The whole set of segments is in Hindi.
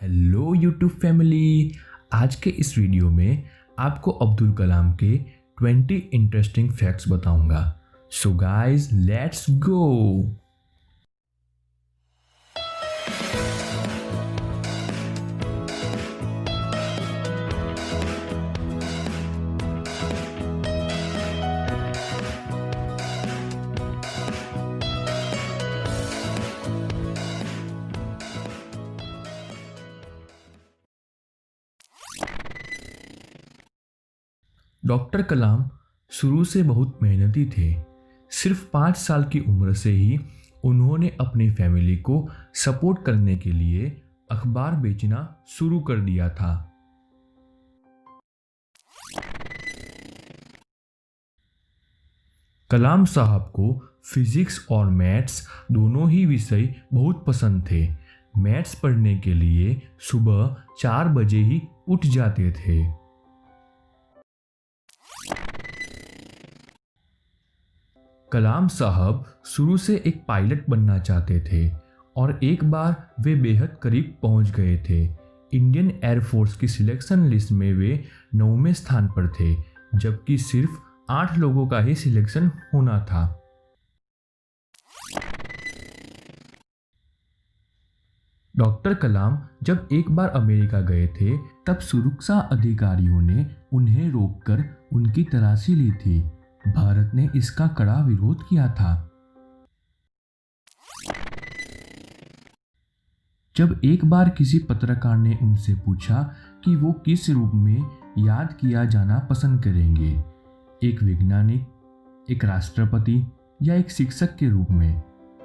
Hello YouTube family. आज के इस वीडियो में आपको अब्दुल कलाम के 20 इंटरेस्टिंग फैक्ट्स बताऊंगा। So guys let's go. Doctor Kalam शुरू से बहुत मेहनती थे। सिर्फ 5 साल की उम्र से ही उन्होंने अपनी फैमिली को सपोर्ट करने के लिए अखबार बेचना शुरू कर दिया था। कलाम साहब को फिजिक्स और मैथ्स दोनों ही विषय बहुत पसंद थे। मैथ्स पढ़ने के लिए सुबह 4 बजे ही उठ जाते थे। कलाम साहब शुरू से एक पायलट बनना चाहते थे और एक बार वे बेहद करीब पहुंच गए थे। इंडियन एयरफोर्स की सिलेक्शन लिस्ट में वे 9वें स्थान पर थे, जबकि सिर्फ 8 लोगों का ही सिलेक्शन होना था। डॉक्टर कलाम जब एक बार अमेरिका गए थे, तब सुरक्षा अधिकारियों ने उन्हें रोककर उनकी तलाशी ली थी। भारत ने इसका कड़ा विरोध किया था। जब एक बार किसी पत्रकार ने उनसे पूछा कि वो किस रूप में याद किया जाना पसंद करेंगे, एक वैज्ञानिक, एक राष्ट्रपति या एक शिक्षक के रूप में,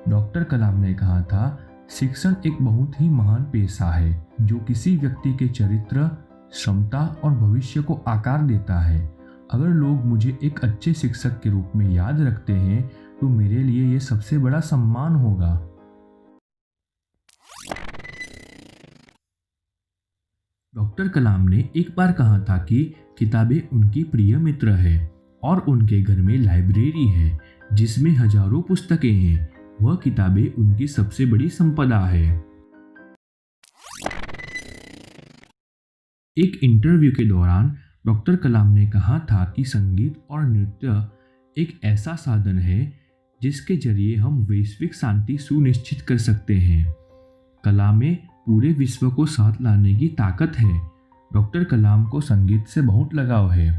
डॉक्टर कलाम ने कहा था, शिक्षण एक बहुत ही महान पेशा है जो किसी व्यक्ति के चरित्र, क्षमता और भविष्य को आकार देता है। अगर लोग मुझे एक अच्छे शिक्षक के रूप में याद रखते हैं तो मेरे लिए यह सबसे बड़ा सम्मान होगा। डॉक्टर कलाम ने एक बार कहा था कि किताबें उनकी प्रिय मित्र है और उनके घर में लाइब्रेरी है जिसमें हजारों पुस्तकें हैं। वह किताबें उनकी सबसे बड़ी संपदा है। एक इंटरव्यू के दौरान डॉक्टर कलाम ने कहा था कि संगीत और नृत्य एक ऐसा साधन है जिसके जरिए हम वैश्विक शांति सुनिश्चित कर सकते हैं। कला में पूरे विश्व को साथ लाने की ताकत है। डॉक्टर कलाम को संगीत से बहुत लगाव है।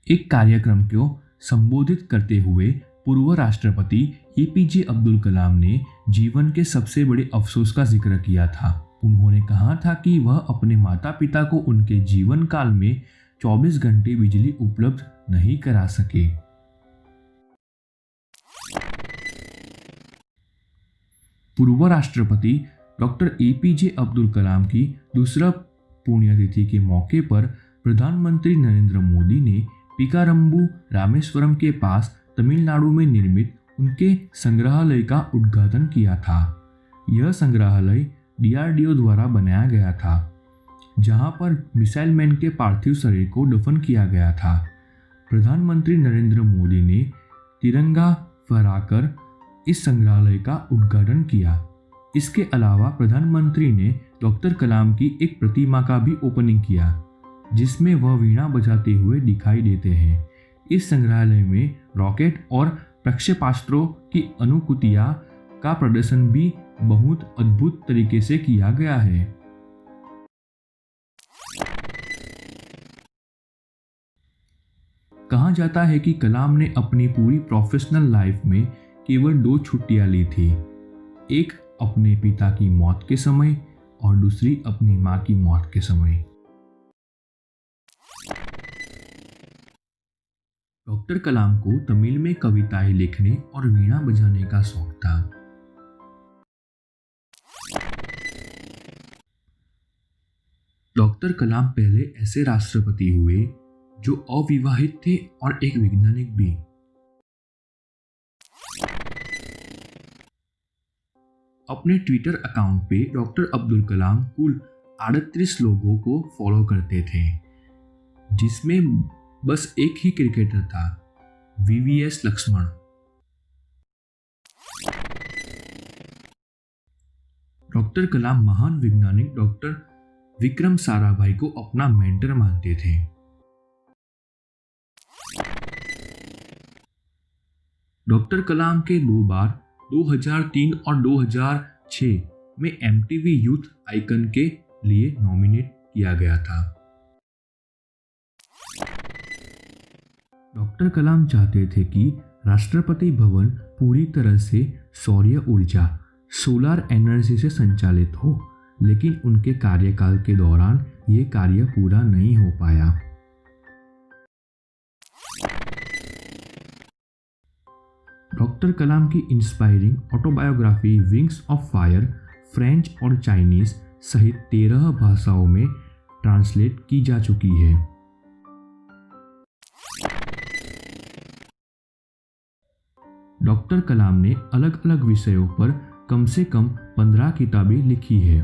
एक कार्यक्रम को संबोधित करते हुए पूर्व राष्ट्रपति एपीजे अब्दुल कलाम ने जीवन के सबसे बड़े अफसोस का जिक्र किया था। उन्होंने कहा था कि वह अपने माता पिता को उनके जीवन काल में 24 घंटे बिजली उपलब्ध नहीं करा सके। पूर्व राष्ट्रपति डॉक्टर एपीजे अब्दुल कलाम की दूसरा पुण्यतिथि के मौके पर प्रधानमंत्री नरेंद्र मोदी ने पिकारंबू रामेश्वरम के पास तमिलनाडु में निर्मित उनके संग्रहालय का उद्घाटन किया था। यह संग्रहालय डीआरडीओ द्वारा बनाया गया था, जहां पर मिसाइल मैन के पार्थिव शरीर को दफन किया गया था। प्रधानमंत्री नरेंद्र मोदी ने तिरंगा फहराकर इस संग्रहालय का उद्घाटन किया। इसके अलावा प्रधानमंत्री ने डॉक्टर कलाम की एक प्रतिमा का भी ओपनिंग किया, जिसमें वह वीणा बजाते हुए दिखाई देते हैं। इस संग्रहालय में रॉकेट और प्रक्षेपास्त्रों की अनुकुतियां का प्रदर्शन भी बहुत अद्भुत तरीके से किया गया है। कहा जाता है कि कलाम ने अपनी पूरी प्रोफेशनल लाइफ में केवल 2 छुट्टियां ली थी, एक अपने पिता की मौत के समय और दूसरी अपनी मां की मौत के समय। डॉक्टर कलाम को तमिल में कविताएं लिखने और वीणा बजाने का शौक था। डॉक्टर कलाम पहले ऐसे राष्ट्रपति हुए जो अविवाहित थे और एक वैज्ञानिक भी। अपने ट्विटर अकाउंट पे डॉक्टर अब्दुल कलाम कुल 38 लोगों को फॉलो करते थे, जिसमें बस एक ही क्रिकेटर था, वीवीएस लक्ष्मण। डॉक्टर कलाम महान वैज्ञानिक डॉक्टर विक्रम साराभाई को अपना मेंटर मानते थे। डॉक्टर कलाम के 2 बार 2003 और 2006 में MTV यूथ आइकन के लिए नॉमिनेट किया गया था। डॉक्टर कलाम चाहते थे कि राष्ट्रपति भवन पूरी तरह से सौर ऊर्जा सोलर एनर्जी से संचालित हो, लेकिन उनके कार्यकाल के दौरान ये कार्य पूरा नहीं हो पाया। डॉक्टर कलाम की inspiring autobiography wings of fire French और चाइनीज सहित 13 भाषाओं में ट्रांसलेट की जा चुकी है। डॉक्टर कलाम ने अलग अलग विषयों पर कम से कम 15 किताबें लिखी है।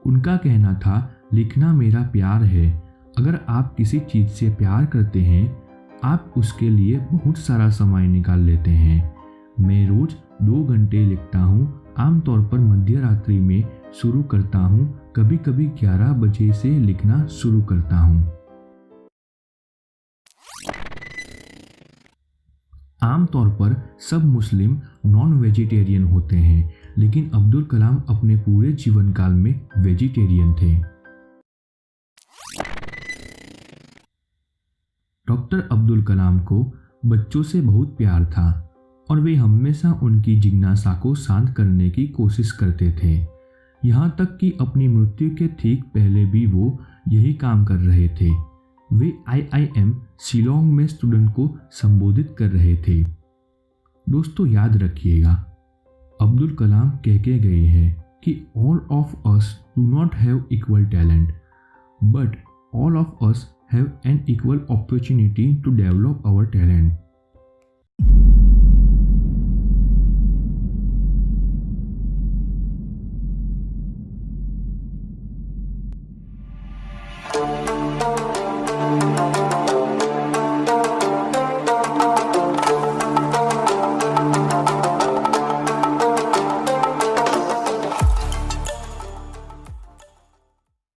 उनका कहना था, लिखना मेरा प्यार है। अगर आप किसी चीज़ से प्यार करते हैं, आप उसके लिए बहुत सारा समय निकाल लेते हैं। मैं रोज 2 घंटे लिखता हूँ। आमतौर पर मध्य रात्रि में शुरू करता हूँ, कभी कभी 11 बजे से लिखना शुरू करता हूँ। आमतौर पर सब मुस्लिम नॉन वेजिटेरियन होते हैं, लेकिन अब्दुल कलाम अपने पूरे जीवन काल में वेजिटेरियन थे। डॉक्टर अब्दुल कलाम को बच्चों से बहुत प्यार था और वे हमेशा उनकी जिज्ञासा को शांत करने की कोशिश करते थे। यहाँ तक कि अपनी मृत्यु के ठीक पहले भी वो यही काम कर रहे थे। वे IIM शिलोंग में स्टूडेंट को संबोधित कर रहे थे। दोस्तों, याद रखिएगा, अब्दुल कलाम कह के गए हैं कि all of us do not have equal talent, but all of us have an equal opportunity to develop our talent.